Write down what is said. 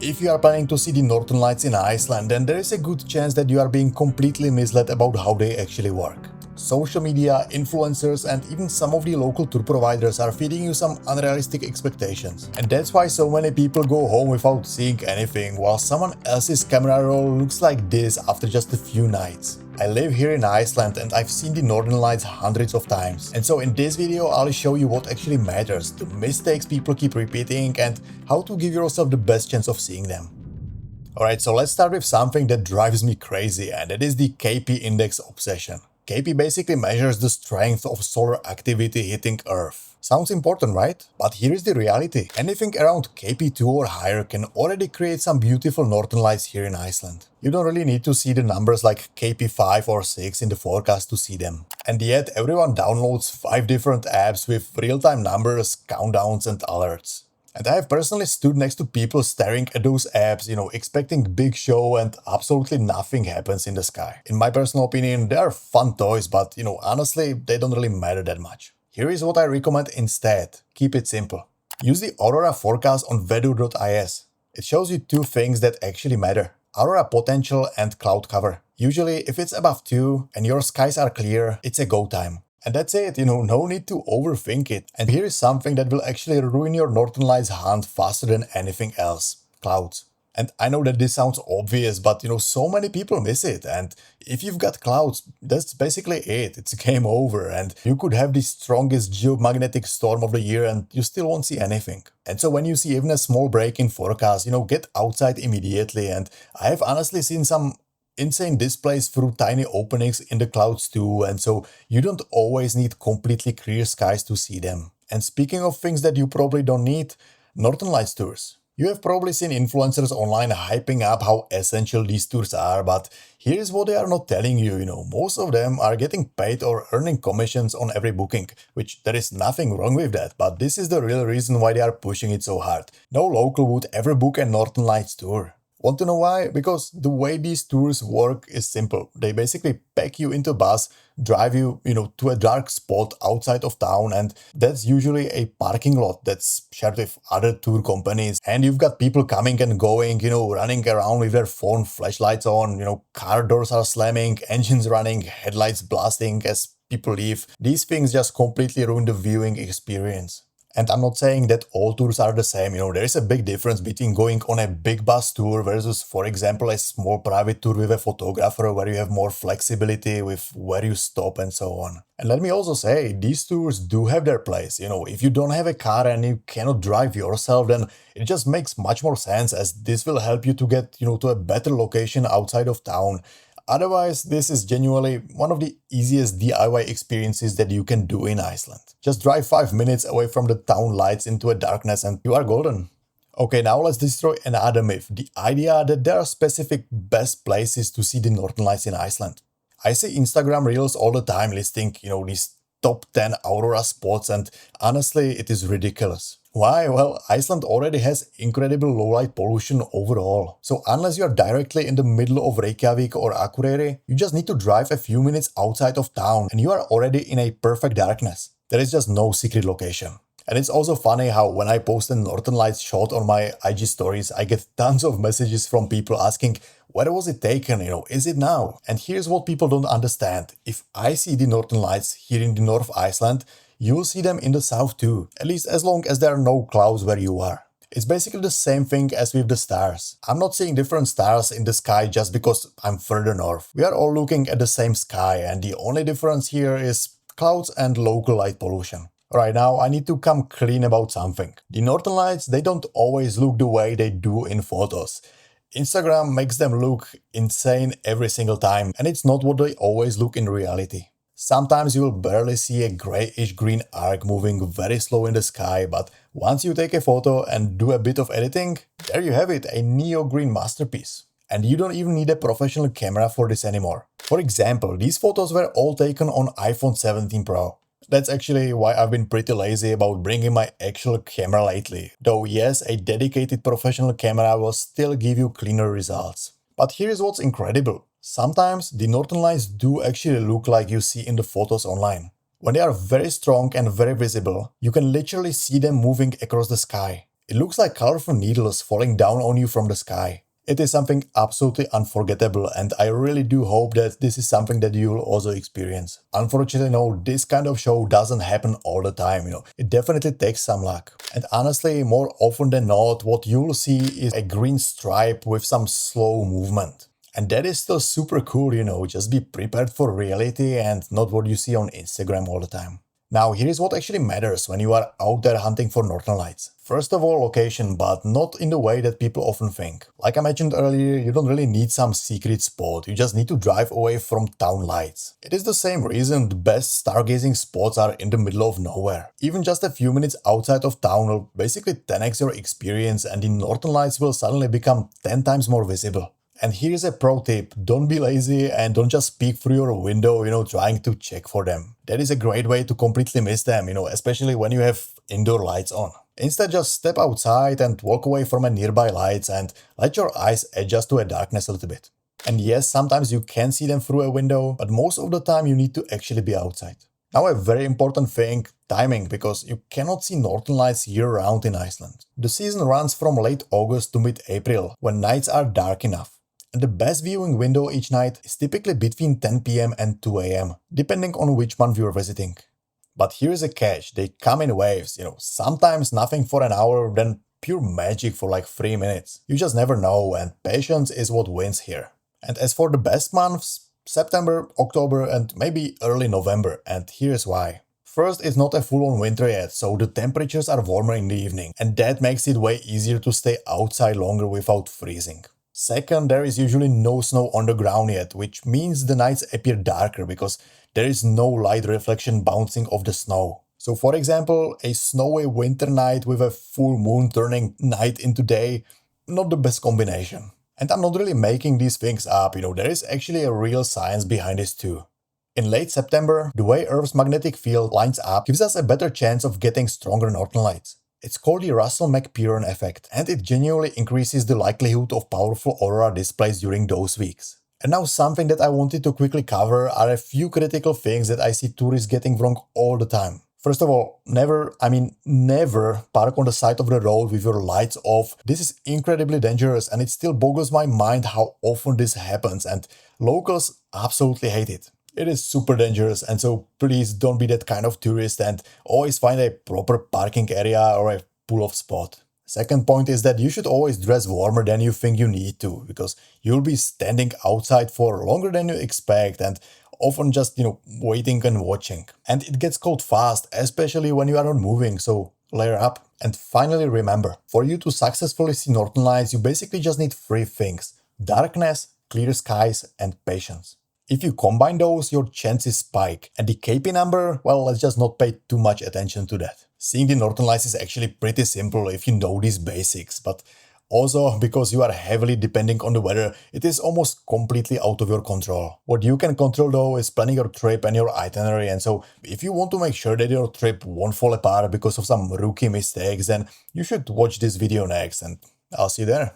if you are planning to see the Northern Lights in Iceland, then there is a good chance that you are being completely misled about how they actually work. Social media, influencers, and even some of the local tour providers are feeding you some unrealistic expectations. And that's why so many people go home without seeing anything, while someone else's camera roll looks like this after just a few nights. I live here in Iceland and I've seen the Northern Lights hundreds of times. And so in this video I'll show you what actually matters, the mistakes people keep repeating, and how to give yourself the best chance of seeing them. Alright, so let's start with something that drives me crazy, and that is the KP index obsession. KP basically measures the strength of solar activity hitting Earth. Sounds important, right? But here is the reality. Anything around KP2 or higher can already create some beautiful Northern Lights here in Iceland. You don't really need to see the numbers like KP5 or 6 in the forecast to see them. And yet everyone downloads 5 different apps with real-time numbers, countdowns and alerts. And I have personally stood next to people staring at those apps, expecting big show, and absolutely nothing happens in the sky. In my personal opinion, they are fun toys, but honestly, they don't really matter that much. Here is what I recommend instead. Keep it simple. Use the Aurora forecast on weather.is. It shows you 2 things that actually matter: aurora potential and cloud cover. Usually, if it's above 2 and your skies are clear, it's a go time. And that's it, no need to overthink it. And here is something that will actually ruin your Northern Lights hunt faster than anything else: clouds. And I know that this sounds obvious, but so many people miss it. And if you've got clouds, that's basically it. It's game over. And you could have the strongest geomagnetic storm of the year and you still won't see anything. And so when you see even a small break in forecast, get outside immediately. And I have honestly seen some insane displays through tiny openings in the clouds too, and so you don't always need completely clear skies to see them. And speaking of things that you probably don't need, Northern Lights tours. You have probably seen influencers online hyping up how essential these tours are, but here's what they are not telling you, most of them are getting paid or earning commissions on every booking, which there is nothing wrong with that, but this is the real reason why they are pushing it so hard. No local would ever book a Northern Lights tour. Want to know why? Because the way these tours work is simple. They basically pack you into a bus, drive you, to a dark spot outside of town, and that's usually a parking lot that's shared with other tour companies. And you've got people coming and going, running around with their phone flashlights on, car doors are slamming, engines running, headlights blasting as people leave. These things just completely ruin the viewing experience. And I'm not saying that all tours are the same, there is a big difference between going on a big bus tour versus, for example, a small private tour with a photographer where you have more flexibility with where you stop and so on. And let me also say, these tours do have their place. If you don't have a car and you cannot drive yourself, then it just makes much more sense, as this will help you to get, to a better location outside of town. Otherwise, this is genuinely one of the easiest DIY experiences that you can do in Iceland. Just drive 5 minutes away from the town lights into a darkness and you are golden. Okay, now let's destroy another myth, the idea that there are specific best places to see the Northern Lights in Iceland. I see Instagram reels all the time listing, these top 10 aurora spots, and honestly, it is ridiculous. Why? Well, Iceland already has incredible low light pollution overall. So unless you are directly in the middle of Reykjavik or Akureyri, you just need to drive a few minutes outside of town and you are already in a perfect darkness. There is just no secret location. And it's also funny how when I post a Northern Lights shot on my IG stories, I get tons of messages from people asking, where was it taken, is it now? And here's what people don't understand. If I see the Northern Lights here in the North of Iceland, you will see them in the south too, at least as long as there are no clouds where you are. It's basically the same thing as with the stars. I'm not seeing different stars in the sky just because I'm further north. We are all looking at the same sky, and the only difference here is clouds and local light pollution. Right now, I need to come clean about something. The Northern Lights, they don't always look the way they do in photos. Instagram makes them look insane every single time, and it's not what they always look in reality. Sometimes you will barely see a grayish-green arc moving very slow in the sky, but once you take a photo and do a bit of editing, there you have it, a neo-green masterpiece. And you don't even need a professional camera for this anymore. For example, these photos were all taken on iPhone 17 Pro. That's actually why I've been pretty lazy about bringing my actual camera lately. Though yes, a dedicated professional camera will still give you cleaner results. But here's what's incredible. Sometimes the Northern Lights do actually look like you see in the photos online. When they are very strong and very visible, you can literally see them moving across the sky. It looks like colorful needles falling down on you from the sky. It is something absolutely unforgettable, and I really do hope that this is something that you'll also experience. Unfortunately, no, this kind of show doesn't happen all the time, It definitely takes some luck. And honestly, more often than not, what you'll see is a green stripe with some slow movement. And that is still super cool, just be prepared for reality and not what you see on Instagram all the time. Now, here is what actually matters when you are out there hunting for northern lights. First of all, location, but not in the way that people often think. Like I mentioned earlier, you don't really need some secret spot, you just need to drive away from town lights. It is the same reason the best stargazing spots are in the middle of nowhere. Even just a few minutes outside of town will basically 10x your experience, and the northern lights will suddenly become 10 times more visible. And here's a pro tip, don't be lazy and don't just peek through your window, trying to check for them. That is a great way to completely miss them, especially when you have indoor lights on. Instead, just step outside and walk away from a nearby lights and let your eyes adjust to a darkness a little bit. And yes, sometimes you can see them through a window, but most of the time you need to actually be outside. Now a very important thing, timing, because you cannot see northern lights year-round in Iceland. The season runs from late August to mid-April, when nights are dark enough. And the best viewing window each night is typically between 10 PM and 2 AM, depending on which month you're visiting. But here's a catch, they come in waves, sometimes nothing for an hour, then pure magic for like 3 minutes. You just never know, and patience is what wins here. And as for the best months, September, October and maybe early November, and here's why. First, it's not a full-on winter yet, so the temperatures are warmer in the evening, and that makes it way easier to stay outside longer without freezing. Second, there is usually no snow on the ground yet, which means the nights appear darker because there is no light reflection bouncing off the snow. So for example, a snowy winter night with a full moon turning night into day, not the best combination. And I'm not really making these things up, there is actually a real science behind this too. In late September, the way Earth's magnetic field lines up gives us a better chance of getting stronger northern lights. It's called the Russell-McPherson effect, and it genuinely increases the likelihood of powerful aurora displays during those weeks. And now something that I wanted to quickly cover are a few critical things that I see tourists getting wrong all the time. First of all, never park on the side of the road with your lights off. This is incredibly dangerous, and it still boggles my mind how often this happens, and locals absolutely hate it. It is super dangerous, and so please don't be that kind of tourist and always find a proper parking area or a pull-off spot. Second point is that you should always dress warmer than you think you need to, because you'll be standing outside for longer than you expect and often just, waiting and watching. And it gets cold fast, especially when you are not moving, so layer up. And finally, remember, for you to successfully see northern lights, you basically just need 3 things: darkness, clear skies, and patience. If you combine those, your chances spike. And the KP number, well, let's just not pay too much attention to that. Seeing the northern lights is actually pretty simple if you know these basics, but also because you are heavily depending on the weather, it is almost completely out of your control. What you can control though is planning your trip and your itinerary, and so if you want to make sure that your trip won't fall apart because of some rookie mistakes, then you should watch this video next, and I'll see you there.